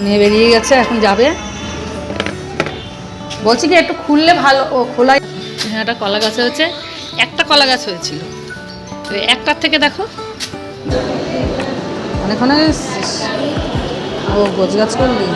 নিয়ে বেরিয়ে গেছে, এখন যাবে। বলছি কি একটু খুললে ভালো, ও খোলাই। হ্যাঁ, একটা কলা গাছ হয়েছে, একটা কলা গাছ হয়েছিল, একটার থেকে দেখো অনেক অনেক। ও গোছ গাছ করলি।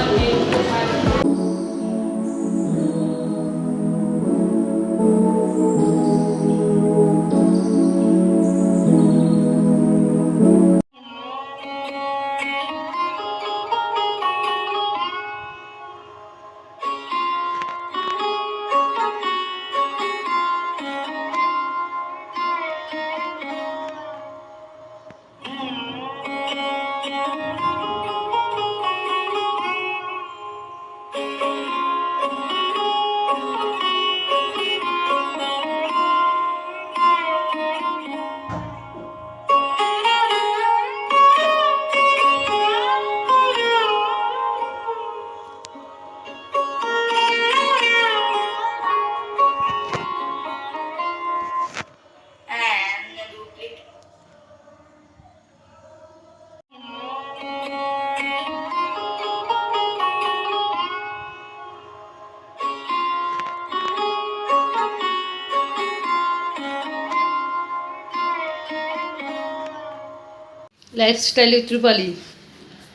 Lifestyle with Rupali,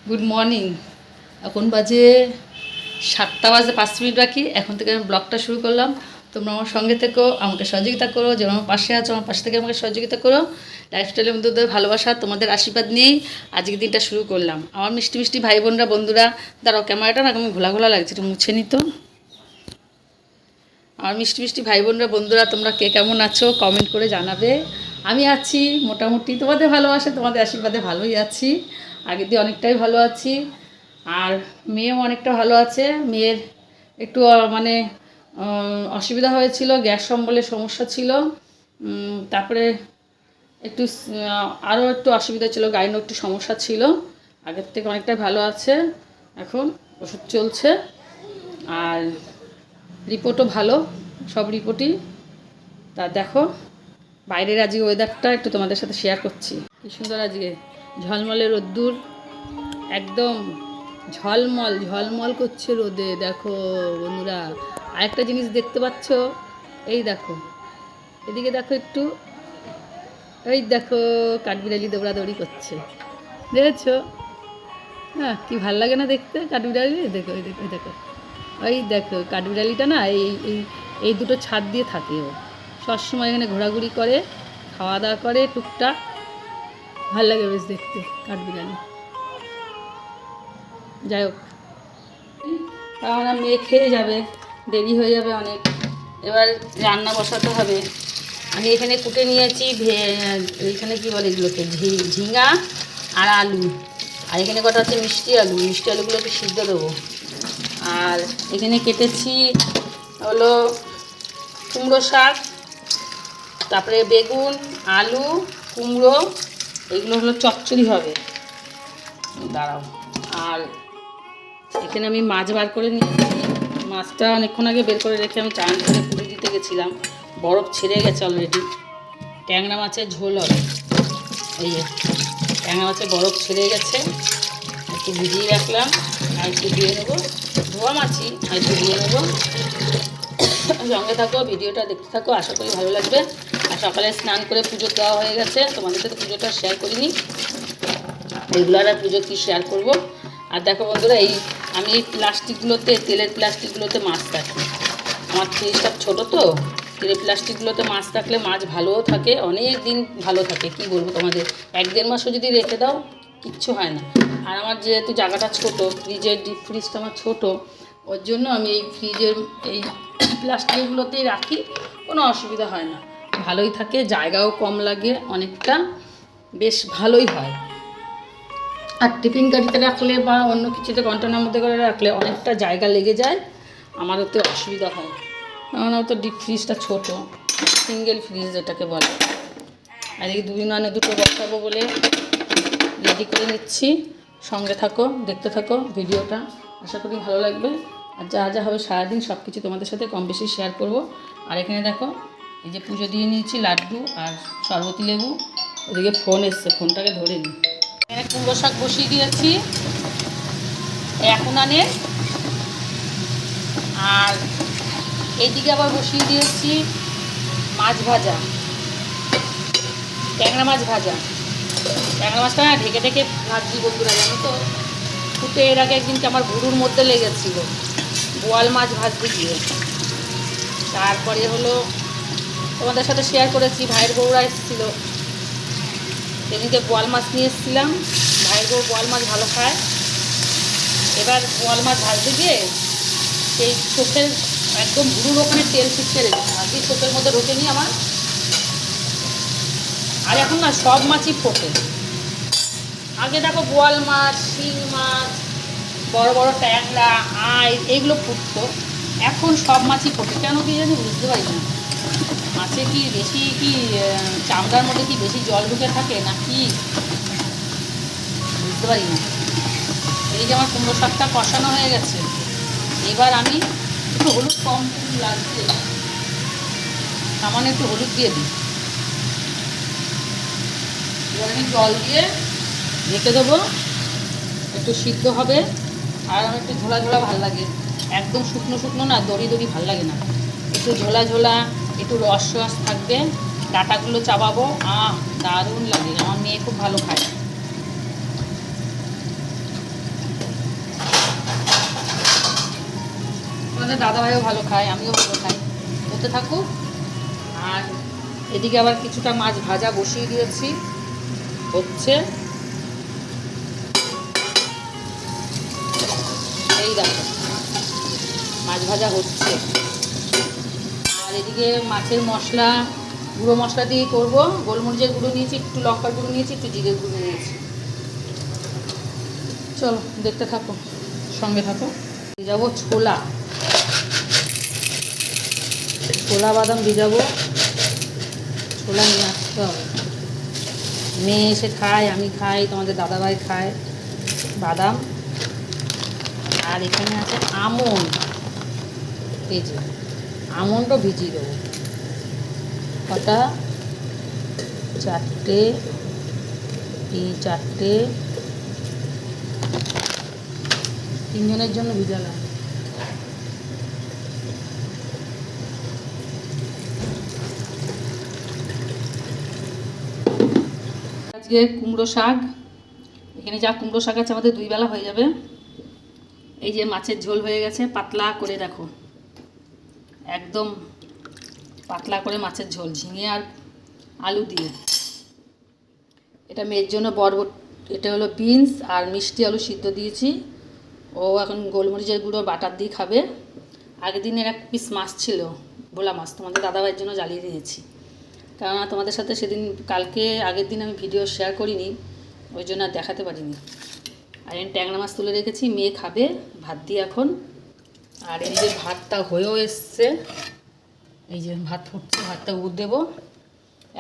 good morning. এখন বাজে 7টা বাজে 5 মিনিট বাকি। এখন থেকে আমি ব্লগটা শুরু করলাম। তোমরা আমার সঙ্গে থেকো, আমাকে সহযোগিতা করো, যেমন আমার পাশে আছো আমার পাশে থেকে আমাকে সহযোগিতা করো। লাইফস্টাইলের মধ্যে ভালোবাসা, তোমাদের আশীর্বাদ নিয়েই আজকের দিনটা শুরু করলাম। আমার মিষ্টি মিষ্টি ভাই বোনরা, বন্ধুরা, দাঁড়াও ক্যামেরাটা না কেমন ঘোলা ঘোলা লাগছে, একটু মুছে নিত। আমার মিষ্টি মিষ্টি ভাই বোনরা, বন্ধুরা, তোমরা কে কেমন আছো কমেন্ট করে জানাবে। আমি আছি মোটামুটি, তোমাদের ভালোবাসা তোমাদের আশীর্বাদে ভালোই আছি। আগের দিয়ে অনেকটাই ভালো আছি। আর মেয়েও অনেকটা ভালো আছে। মেয়ের একটু মানে অসুবিধা হয়েছিল, গ্যাস অম্বলের সমস্যা ছিল। তারপরে একটু আরও একটু অসুবিধা ছিল, গাইনো একটু সমস্যা ছিল। আগের থেকে অনেকটাই ভালো আছে, এখন ওষুধ চলছে। আর রিপোর্টও ভালো, সব রিপোর্টই। তা দেখো বাইরের আজকে ওয়েদারটা একটু তোমাদের সাথে শেয়ার করছি। কী সুন্দর আজকে ঝলমলে রোদ্দুর, একদম ঝলমল ঝলমল করছে রোদে। দেখো বন্ধুরা, আরেকটা জিনিস দেখতে পাচ্ছ, এই দেখো এদিকে দেখো একটু, এই দেখো কাঠবিড়ালি দৌড়াদৌড়ি করছে, দেখেছো? হ্যাঁ, কি ভাল লাগে না দেখতে কাঠবিড়ালি। দেখো ওই দেখো, দেখো ওই দেখো কাঠবিড়ালিটা না, এই এই এই দুটো ছাদ দিয়ে থাকে। ও সবসময় এখানে ঘোরাঘুরি করে, খাওয়া দাওয়া করে টুকটাক। ভাল লাগে বেশ দেখতে কাঠবিড়ালি। যাই হোক, কারণ মেয়ে খেয়ে যাবে, দেরি হয়ে যাবে অনেক। এবার রান্না বসাতে হবে। আমি এখানে কুটে নিয়েছি এইখানে কী বলে এগুলোকে, ঝিঙা আর আলু। আর এখানে কটা আছে মিষ্টি আলু, মিষ্টি আলুগুলোকে সিদ্ধ দেবো। আর এখানে কেটেছি হলো কুমড়ো শাক, তারপরে বেগুন, আলু, কুমড়ো, এগুলো হলো চচ্চড়ি হবে। দাঁড়াও। আর এখানে আমি মাছ বার করে নিয়েছি। মাছটা অনেকক্ষণ আগে বের করে রেখে আমি চান করে পুড়ে দিতে গেছিলাম, বরফ ছেড়ে গেছে অলরেডি। ট্যাংরা মাছের ঝোল হবে। এই যে ট্যাংরা মাছের বরফ ছেড়ে গেছে, একটু ভিজিয়ে রাখলাম। আর একটু দিয়ে নেবো, ধোয়া মাছি, আর একটু দিয়ে নেবো। সঙ্গে থাকো, ভিডিওটা দেখতে থাকো, আশা করি ভালো লাগবে। আর সকালে স্নান করে পুজো দেওয়া হয়ে গেছে, তোমাদের সাথে পুজোটা শেয়ার করিনি। রেগুলার আর পুজো কি শেয়ার করব। আর দেখো বন্ধুরা, আমি এই প্লাস্টিকগুলোতে, তেলের প্লাস্টিকগুলোতে মাছ রাখি। আমার ফ্রিজটা ছোটো তো, তেলের প্লাস্টিকগুলোতে মাছ রাখলে মাছ ভালোও থাকে, অনেক দিন ভালো থাকে। কি বলবো তোমাদের, 1-1.5 মাসও যদি রেখে দাও কিচ্ছু হয় না। আর আমার যেহেতু জায়গাটা ছোটো, ফ্রিজের ডিপ ফ্রিজটা আমার ছোটো, ওর জন্য আমি এই ফ্রিজের এই প্লাস্টিকগুলোতেই রাখি, কোনো অসুবিধা হয় না, ভালোই থাকে, জায়গাও কম লাগে অনেকটা, বেশ ভালোই হয়। আর টিফিন গাড়িতে রাখলে বা অন্য কিছুতে কন্টেনারের মধ্যে করে রাখলে অনেকটা জায়গা লেগে যায়, আমার ওতে অসুবিধা হয়। কারণ তো ডিপ ফ্রিজটা ছোটো, সিঙ্গেল ফ্রিজ যেটাকে বলে। আর এই দুটো বসাবো বলে রেডি করে নিচ্ছি। সঙ্গে থাকো, দেখতে থাকো ভিডিওটা, আশা করি ভালো লাগবে। আর যা যা হবে সারাদিন সব কিছু তোমাদের সাথে কম বেশি শেয়ার করব। আর এখানে দেখো এই যে পুজো দিয়ে নিয়েছি, লাড্ডু আর শরবতী লেবু। ওদিকে ফোন এসছে, ফোনটাকে ধরে নিই। এখানে কুমড়ো শাক বসিয়ে দিয়েছি, এখন আনে। আর এইদিকে আবার বসিয়ে দিয়েছি মাছ ভাজা, ট্যাংরা মাছ ভাজা। ট্যাংরা মাছটা না ঢেকে ঢেকে ভাজি বন্ধুরা, জানো তো। ফুটে এর আগে একদিনকে আমার ভুরুর মধ্যে লেগেছিল বোয়াল মাছ ভাজতে গিয়ে। তারপরে হলো তোমাদের সাথে শেয়ার করেছি, ভাইয়ের বউরা এসেছিলো, সেদিনকে বোয়াল মাছ নিয়ে এসেছিলাম। ভাইয়ের বউ বোয়াল মাছ ভালো খায়। এবার বোয়াল মাছ ভাজতে গিয়ে সেই চোখের একদম ভুরুর ওখানে তেল ছিটকে রেখেছে, আজকে চোখের মধ্যে ঢোকেনি আমার। আর এখন না সব মাছই ফোটে। আগে দেখো বোয়াল মাছ, শিং মাছ, বড় বড় ট্যাংরা, আইড় এইগুলো ফুটতো। এখন সব মাছই ফোটে, কেন কি জানি বুঝতে পারি না। মাছে কি বেশি কি চামড়ার মধ্যে কি বেশি জল ঢুকে থাকে না কি বুঝতে পারি না। এই যে আমার কুমড়ো শাকটা কষানো হয়ে গেছে, এবার আমি একটু হলুদ কম লাগছে, সামান্য একটু হলুদ দিয়ে দিই। এবার আমি জল দিয়ে ঢেকে দেবো, একটু সিদ্ধ হবে। আর আমার একটু ঝোলা ঝোলা ভাল লাগে, একদম শুকনো শুকনো না, দড়ি দড়ি ভাল লাগে না, একটু ঝোলা ঝোলা, একটু রস রস থাকবে। ডাঁটাগুলো চাবাবো, দারুণ লাগে। আমার মেয়ে খুব ভালো খায়। আমাদের দাদাভাইও ভালো খায়, আমিও ভালো খাই। হতে থাকুক। আর এদিকে আবার কিছুটা মাছ ভাজা বসিয়ে দিয়েছি, হচ্ছে। এই দেখো মাছ ভাজা হচ্ছে। আর এদিকে মাছের মশলা, গুঁড়ো মশলা দিয়ে করবো। গোলমরিচের গুঁড়ো নিয়েছি, একটু লঙ্কার গুঁড়ো নিয়েছি, একটু জিরের গুঁড়ো নিয়েছি। চলো দেখতে থাকো, সঙ্গে থাকো। ভিজাবো ছোলা, ছোলা বাদাম ভিজাবো। ছোলা নিয়ে আসতে হবে, মেয়ে এসে খায়, আমি খাই, তোমাদের দাদাভাই খায় বাদাম। আর এখানে আছে আমন্ড, এই যে আমন্ডও ভিজিয়ে দেবো। কটা, 4টে, 4টে, 3 জনের জন্য ভিজালাম। আজকে কুমড়ো শাক, এখানে যা কুমড়ো শাক আছে আমাদের 2 বেলা হয়ে যাবে। এই যে মাছের ঝোল হয়ে গেছে, পাতলা করে, দেখো একদম পাতলা করে মাছের ঝোল, ঝিঙে আর আলু দিয়ে। এটা মেয়ের জন্য এটা হলো বিনস আর মিষ্টি আলু সিদ্ধ দিয়েছি। ও এখন গোলমরিচের গুঁড়ো বাটার দিয়ে খাবে। আগের দিনের 1 পিস মাছ ছিল, ভোলা মাছ, তোমাদের দাদাভাইয়ের জন্য জ্বালিয়ে দিয়েছি। কেননা তোমাদের সাথে সেদিন আগের দিন আমি ভিডিও শেয়ার করিনি, ওই জন্য আর দেখাতে পারিনি। আর এই ট্যাংরা মাছ তুলে রেখেছি, মেয়ে খাবে ভাত দিয়ে এখন। আর এই যে ভাতটা হয়েও এসছে, এই যে ভাত ফুটছে, ভাতটা উঠ দেবো।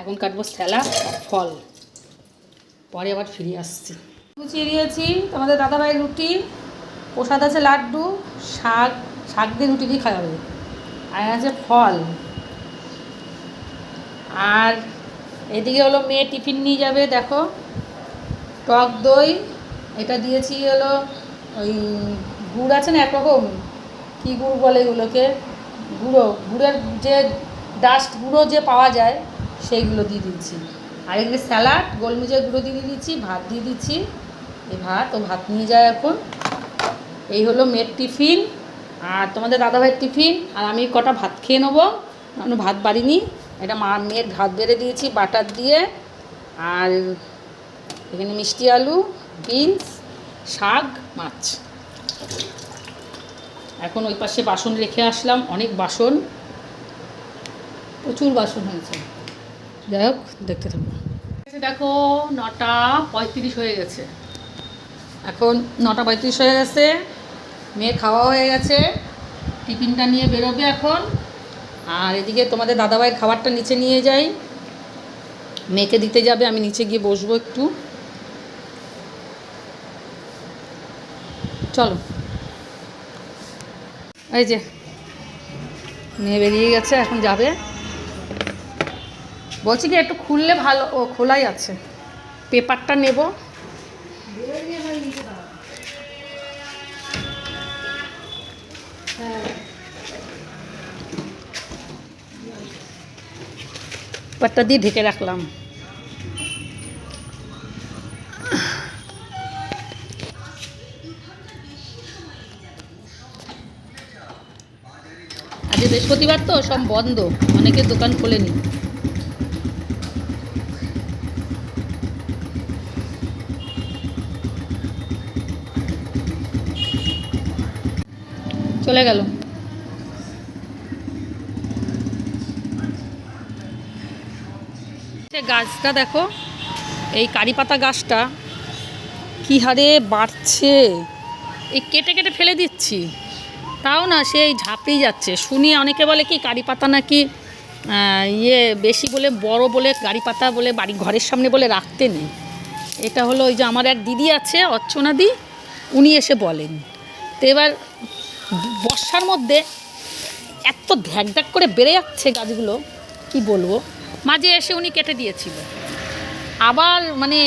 এখন কাটবো স্যালাড আর ফল, পরে আবার ফিরে আসছি। গুছিয়ে দিয়েছি তোমাদের দাদাভাইয়ের রুটি, প্রসাদ আছে লাড্ডু, শাক দিয়ে রুটি দিয়ে খাওয়াবে। আর আছে ফল। আর এদিকে হলো মেয়ে টিফিন নিয়ে যাবে, দেখো টক দই, এটা দিয়েছি হলো ওই গুড় আছে না একরকম, কী গুড় বলে এগুলোকে, গুড়ের যে ডাস্ট গুঁড়ো যে পাওয়া যায় সেইগুলো দিয়ে দিচ্ছি। আর এদিকে স্যালাড, গোলমরিচের গুঁড়ো দিয়ে দিচ্ছি, ভাত দিয়ে দিচ্ছি। এই ভাত নিয়ে যায় এখন। এই হলো মেয়ের টিফিন আর তোমাদের দাদাভাইয়ের টিফিন। আর আমি কটা ভাত খেয়ে নেবো, আমি ভাত বাড়িনি। এটা মেয়ের ভাত বেড়ে দিয়েছি বাটার দিয়ে। আর এখানে মিষ্টি আলু, বিনস, শাক, মাছ। এখন ওই পাশে বাসন রেখে আসলাম, অনেক বাসন, প্রচুর বাসন হয়েছে। যাই হোক দেখতে থাকবো। দেখো 9:35 হয়ে গেছে, এখন 9:35 হয়ে গেছে। মেয়ে খাওয়া হয়ে গেছে, টিফিনটা নিয়ে বেরোবে এখন। আর এদিকে তোমাদের দাদাভাইয়ের খাবারটা নিচে নিয়ে যাই, মেয়েকে দিতে যাবে, আমি নিচে গিয়ে বসবো একটু। চলো, এই যে মেয়ে বেরিয়ে গেছে, এখন যাবে। বলছি কি একটু খুললে ভালো, ও খোলাই আছে, পেপারটা নেব। পাটটা দিয়ে ঢেকে রাখলাম। আজ বৃহস্পতিবার তো সব বন্ধ, অনেকে দোকান খোলেনি। চলে গেল। গাছটা দেখো, এই কারি পাতা গাছটা কী হারে বাড়ছে। এই কেটে কেটে ফেলে দিচ্ছি, তাও না সেই ঝাঁপড়েই যাচ্ছে। শুনি অনেকে বলে কি কারি পাতা নাকি বেশি বলে বড় বলে কারি পাতা বলে বাড়ি ঘরের সামনে বলে রাখতে নেই। এটা হলো ওই যে আমার এক দিদি আছে অর্চনাদি, উনি এসে বলেন। তো এবার বর্ষার মধ্যে এত ধ্যাক ধ্যাক করে বেড়ে যাচ্ছে গাছগুলো, কি বলবো। মাঝে এসে উনি কেটে দিয়েছিল, আবার মানে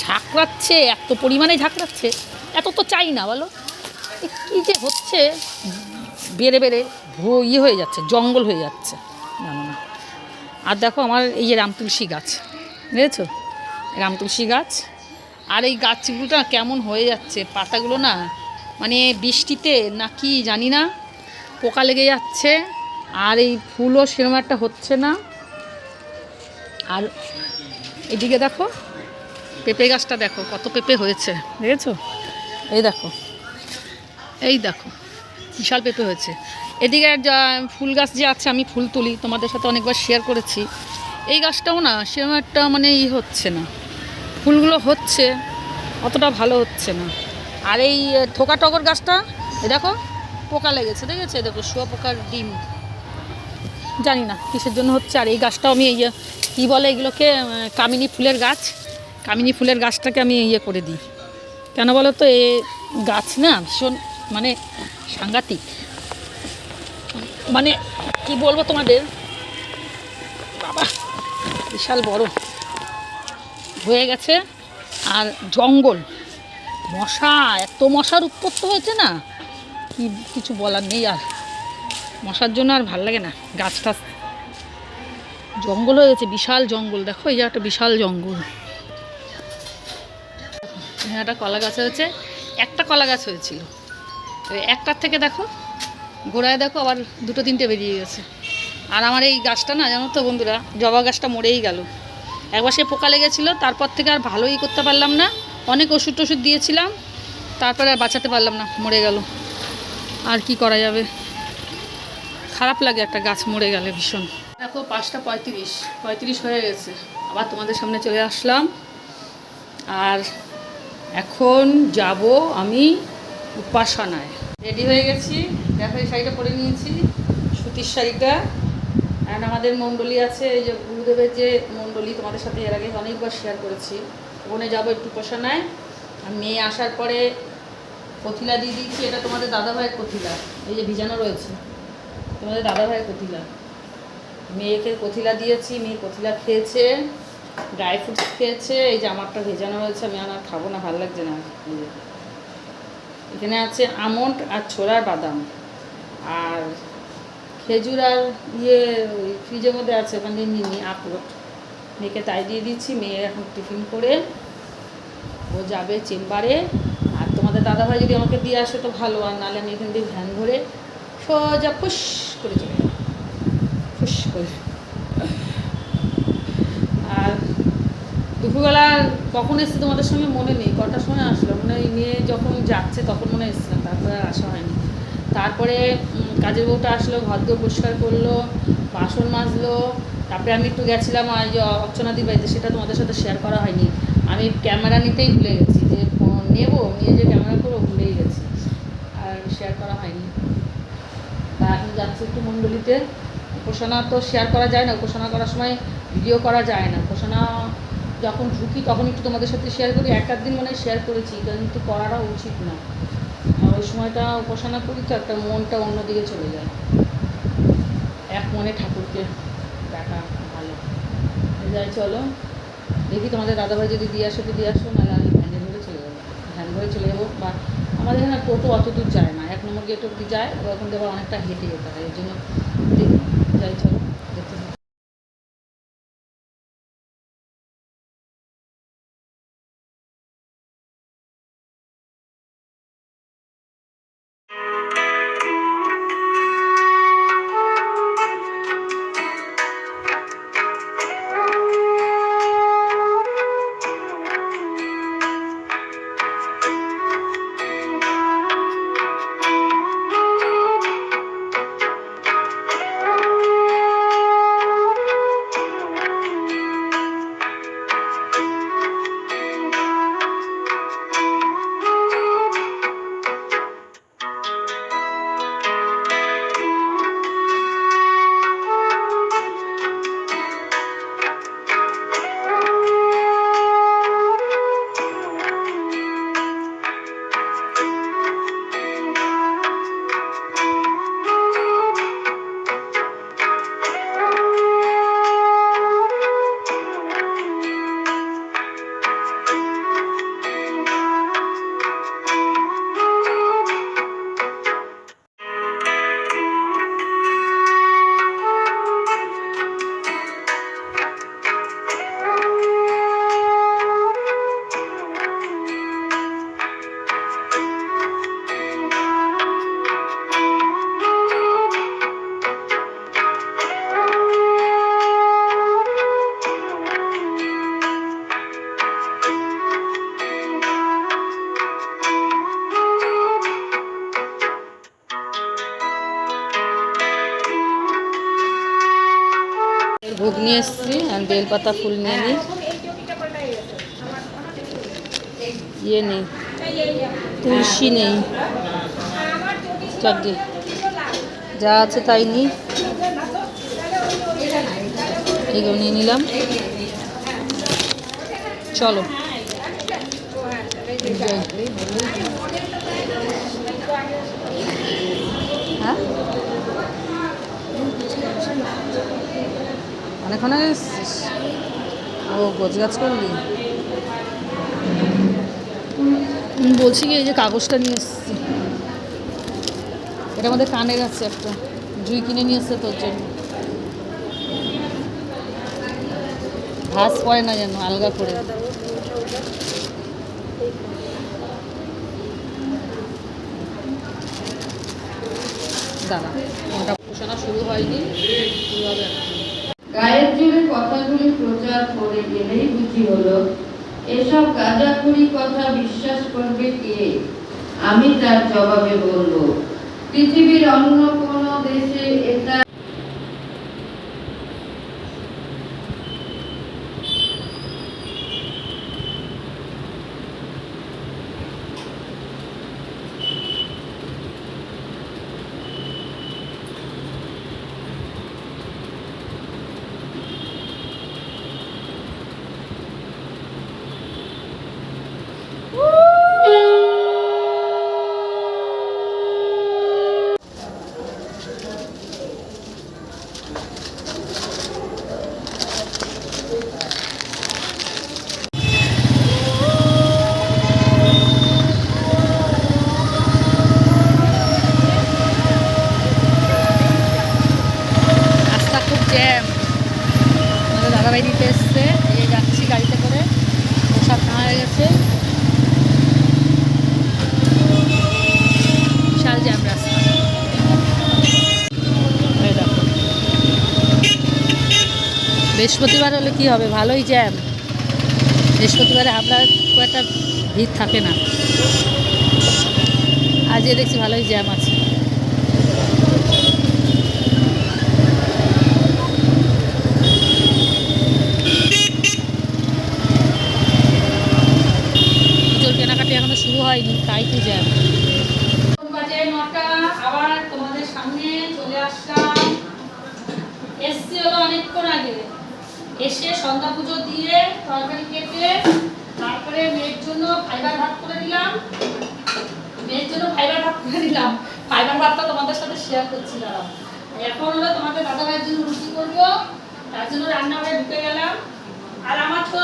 ঝাঁকড়াচ্ছে, এত পরিমাণে ঝাঁকড়াচ্ছে, এত তো চাই না বলো। কী যে হচ্ছে, বেড়ে বেড়ে হয়ে যাচ্ছে, জঙ্গল হয়ে যাচ্ছে, জানো না। আর দেখো আমার এই যে রামতুলসী গাছ, বুঝেছো, রামতুলসী গাছ। আর এই গাছগুলোটা কেমন হয়ে যাচ্ছে, পাতাগুলো না মানে বৃষ্টিতে না কি জানি না পোকা লেগে যাচ্ছে, আর এই ফুলও সেরকম একটা হচ্ছে না। আর এদিকে দেখো পেঁপে গাছটা দেখো কত পেঁপে হয়েছে, দেখেছো? এই দেখো, এই দেখো বিশাল পেঁপে হয়েছে। এদিকে ফুল গাছ যে আছে, আমি ফুল তুলি, তোমাদের সাথে অনেকবার শেয়ার করেছি। এই গাছটাও না সেরকম একটা মানে হচ্ছে না, ফুলগুলো হচ্ছে অতটা ভালো হচ্ছে না। আর এই থোকা টগর গাছটা দেখো পোকা লেগেছে, দেখেছে? দেখো শুয়া পোকার ডিম, জানি না কিসের জন্য হচ্ছে। আর এই গাছটাও আমি কী বলে এগুলোকে, কামিনী ফুলের গাছ, কামিনী ফুলের গাছটাকে আমি করে দিই। কেন বলো তো, এ গাছ না ভীষণ মানে সাংঘাতিক, মানে কি বলবো তোমাদের, বাবা বিশাল বড় হয়ে গেছে। আর জঙ্গল, মশা, এত মশার উৎপত্তি হয়েছে না, কি কিছু বলার নেই। আর মশার জন্য আর ভাল লাগে না। গাছটা জঙ্গল হয়ে গেছে, বিশাল জঙ্গল। দেখো এই যে একটা বিশাল জঙ্গল। এখানে একটা কলা গাছ হয়েছে, একটা কলা গাছ হয়েছিল, একটার থেকে দেখো গোড়ায় দেখো আবার দুটো তিনটে বেরিয়ে গেছে। আর আমার এই গাছটা না জানো তো বন্ধুরা, জবা গাছটা মরেই গেল। একবার সে পোকা লেগেছিলো, তারপর থেকে আর ভালোই করতে পারলাম না, অনেক ওষুধ টষুধ দিয়েছিলাম, তারপরে আর বাঁচাতে পারলাম না, মরে গেল। আর কি করা যাবে, খারাপ লাগে একটা গাছ মরে গেলে ভীষণ। দেখো 5:35 হয়ে গেছে, আবার তোমাদের সামনে চলে আসলাম। আর এখন যাব আমি উপাসনায়। রেডি হয়ে গেছি, দেখো এই শাড়িটা পরে নিয়েছি, সুতির শাড়িটা। অ্যান্ড আমাদের মণ্ডলী আছে, এই যে গুরুদেবের যে মণ্ডলী, তোমাদের সাথে এর আগে অনেকবার শেয়ার করেছি। ওখানে যাবো একটু উপাসনায়। আর মেয়ে আসার পরে কথিলা দিয়ে দিয়েছি, এটা তোমাদের দাদাভাইয়ের কথিলা, এই যে ভিজানো রয়েছে, তোমাদের দাদাভাইয়ের কথিলা। মেয়েকে কথিলা দিয়েছি, মেয়ে কথিলা খেয়েছে, ড্রাই ফ্রুটস খেয়েছে। এই যে আমারটা ভেজানো রয়েছে, আমি আর খাবো না, ভালো লাগছে না। এখানে আছে আমন্ড আর ছোলার বাদাম, আর খেজুর আর ওই ফ্রিজের মধ্যে আছে, ওখান দিয়ে নিয়ে আখরোট। মেয়েকে তাই দিয়ে দিচ্ছি। মেয়ে এখন টিফিন করে ও যাবে চেম্বারে। আর তোমাদের দাদাভাই যদি আমাকে দিয়ে আসে তো ভালো, আর নাহলে আমি এখান দিয়ে ভ্যান ধরে সোজা ফুস করে চলে যাবো, ফুস করে। আর দুপুরবেলা কখন এসছে তোমাদের সঙ্গে মনে নেই, কটার সময় আসলো মনে হয়, মেয়ে যখন যাচ্ছে তখন মনে হয় এসছিলাম, তারপরে আর আসা হয়নি। তারপরে কাজের বউটা আসলো, ঘর দিয়ে পরিষ্কার করলো, বাসন মাজলো। তারপরে আমি একটু গেছিলাম ওই যে অর্চনাদির বাড়িতে, সেটা তোমাদের সাথে শেয়ার করা হয়নি। আমি ক্যামেরা নিতেই ভুলে গেছি, যে নিয়ে যে ক্যামেরা করবো ভুলেই গেছি, আর শেয়ার করা হয়নি। তা এখন যাচ্ছি একটু মণ্ডলীতে। উপাসনা তো শেয়ার করা যায় না, উপাসনা করার সময় ভিডিও করা যায় না। উপাসনা যখন ঢুকি তখন একটু তোমাদের সাথে শেয়ার করি, এক দিন মানে শেয়ার করেছি, কিন্তু করাটা উচিত না। ওই সময়টা উপাসনা করি তো একটা মনটা অন্যদিকে চলে যায়, এক মনে ঠাকুরকে দেখা ভালো যাই। চলো দেখি তোমাদের দাদাভাই যদি দিয়ে আসো তো দিয়ে আসো, নাহলে আমি ভ্যানে ধরে চলে যাবো, ভ্যান ধরে চলে যাবো। বা আমাদের এখানে টোটো অত দূর যায় না, 1 নম্বর গেট অব্দি যায়, ওখান থেকে আবার অনেকটা হেঁটে যেতে হয়, এই জন্য যাই চলো দেখতে থাকি। ভোগ নিয়ে এসেছি আর বেলপাতা ফুল নিয়ে নিই, ইয়ে নেই, তুলসী নেই, চাকরি যা আছে তাই নিই, এগুলো নিয়ে নিলাম। চলো হ্যাঁ অনেকক্ষণ আগে এসেছিস? ও গোছগাছ করলি? বলছি কি এই যে কাগজটা নিয়ে এসেছি, এটা আমাদের কানের আছে, একটা জুই কিনে নিয়ে এসছে তোর জন্য, ভাস পড়ে না যেন আলগা করে। দাদা ওটা পোষানো শুরু হয়নি, শুরু হবে এখন। গায়ের জোরে কথাগুলি প্রচার করে গেলেই বুঝি হলো এসব গাঁজাখুরি কথা বিশ্বাস করবে কে? আমি তার জবাবে বলল, পৃথিবীর অন্য কোনো দেশে এটা দাদাভাই দিতে এসছে, এই যাচ্ছি গাড়িতে করে, প্রসাদ নেওয়া হয়ে গেছে, বিশাল জ্যাম রাস্তা। বৃহস্পতিবার হলে কি হবে, ভালোই জ্যাম, বৃহস্পতিবারে আমরা খুব একটা ভিড় থাকে না, আজকে দেখছি ভালোই জ্যাম আছে। কেনাকাটি এখনো শুরু হয়নি, তাই তো জ্যাম। বাজে 9টা, আবার তোমাদের সামনে চলে আসলাম। এসছি হলো অনেকক্ষণ আগে, এসে সন্ধ্যা পুজো দিয়ে তরকারি কেটে তারপরে মেয়ের জন্য ফাইবার ভাত করে দিলাম, ফাইবার ভাতটা তোমাদের সাথে শেয়ার করছি। দাঁড়াও, এখন হলো তোমাদের দাদাভাইয়ের জন্য রুটি করবো, তার জন্য রান্নাঘরে ঢুকে গেলাম। আর আমার তো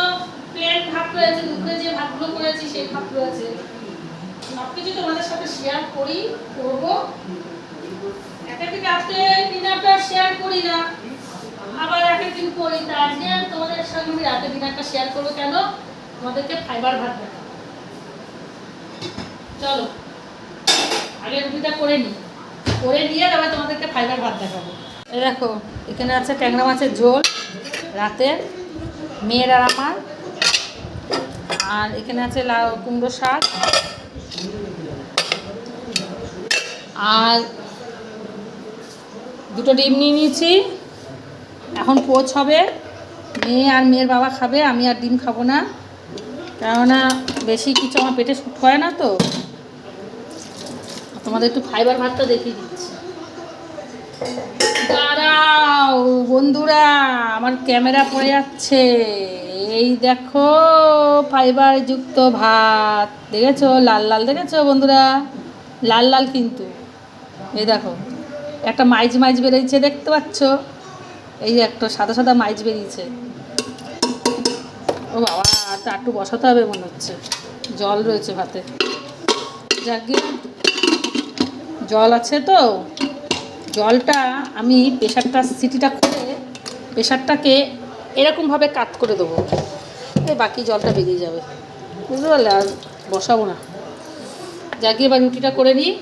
প্লেন ভাত রয়েছে, দুপুরে যে ভাতগুলো করেছি সেই ভাত রয়েছে, সব কিছু তোমাদের সাথে শেয়ার করবো। একদিন রাতে ডিনারটা শেয়ার করি না, আবার একদিন করি। তা আজকে তোমাদের সঙ্গে আমি রাতে ডিনারটা শেয়ার করবো। কেন? তোমাদেরকে ফাইবার ভাত দেখাবো। চলো আগে রুটিটা করে নিয়ে তবে তোমাদেরকে ফাইবার ভাত দেখাবো। এই দেখো, এখানে আছে ট্যাংরা মাছের ঝোল রাতে মেয়ের আর আমার, আর এখানে আছে কুমড়ো শাক, আর দুটো ডিম নিয়ে নিয়েছি। এখন পোচ হবে, মেয়ে আর মেয়ের বাবা খাবে, আমি আর ডিম খাবো না, কেননা বেশি কিছু আমার পেটে শ্যুট করে না। তো তোমাদের একটু ফাইবার ভাতটা দেখিয়ে দিচ্ছি। দাঁড়াও বন্ধুরা, আমার ক্যামেরা পড়ে যাচ্ছে। এই দেখো ফাইবার যুক্ত ভাত, দেখেছো? লাল লাল দেখেছো বন্ধুরা? লাল লাল কিন্তু। এই দেখো একটা মাইজ বেরিয়েছে, দেখতে পাচ্ছ? এই যে একটা সাদা সাদা মাইজ বেরিয়েছে। ও বাবা, তা একটু বসাতে হবে মনে হচ্ছে, জল রয়েছে ভাতে। যাকে জল আছে তো, জলটা আমি প্রেশারটা সিটিটা খুলে প্রেশারটাকে এরকমভাবে কাট করে দেবো, এই বাকি জলটা বেরিয়ে যাবে, বুঝতে পারলে? আর বসাবো না। যাকে এবার রুটিটা করে নিই।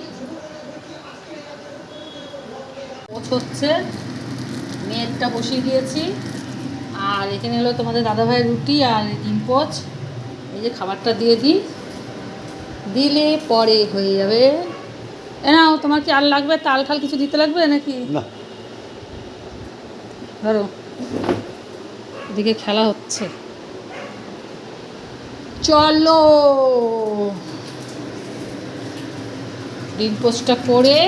হচ্ছে মেয়েরটা বসিয়ে দিয়েছি, আর এখানে হলো তোমাদের দাদাভাইয়ের রুটি আর ডিম পোচ। এই যে খাবারটা দিয়ে দিলে পরে হয়ে যাবে। নাও, তোমার কি আর লাগবে? তাল ঠাল কিছু দিতে লাগবে নাকি? না, ধরো, এদিকে খেলা হচ্ছে, চলো ডিম পোস্টটা করে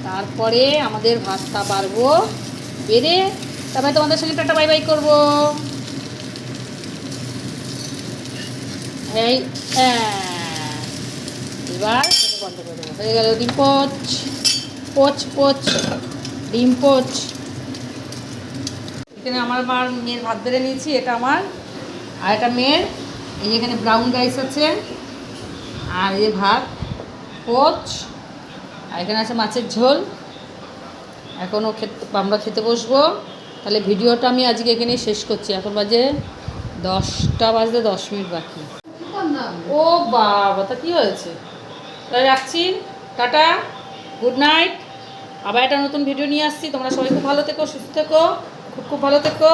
তারপরে আমাদের ভাতটা বাড়বো, বেড়ে তারপরে তোমাদের সঙ্গে টাটা বাই বাই করবো। এই এবার বন্ধ করে দেবো, হয়ে গেল ডিম পোচ ডিম পোচ। এখানে আমার মেয়ের ভাত বেড়ে নিয়েছি, এটা আমার আর এটা মেয়ের। এই এখানে ব্রাউন রাইস আছে, আর এই ভাত পোচ, আর এখানে আছে মাছের ঝোল। এখনও আমরা খেতে বসবো। তাহলে ভিডিওটা আমি আজকে এখানেই শেষ করছি। এখন বাজে 10টা বাজতে 10 মিনিট বাকি। ও বাবা, তা কী হয়েছে? তাহলে রাখছি, টাটা, গুড নাইট। আবার একটা নতুন ভিডিও নিয়ে আসছি। তোমরা সবাই খুব ভালো থেকো, সুস্থ থেকো, খুব ভালো থেকো।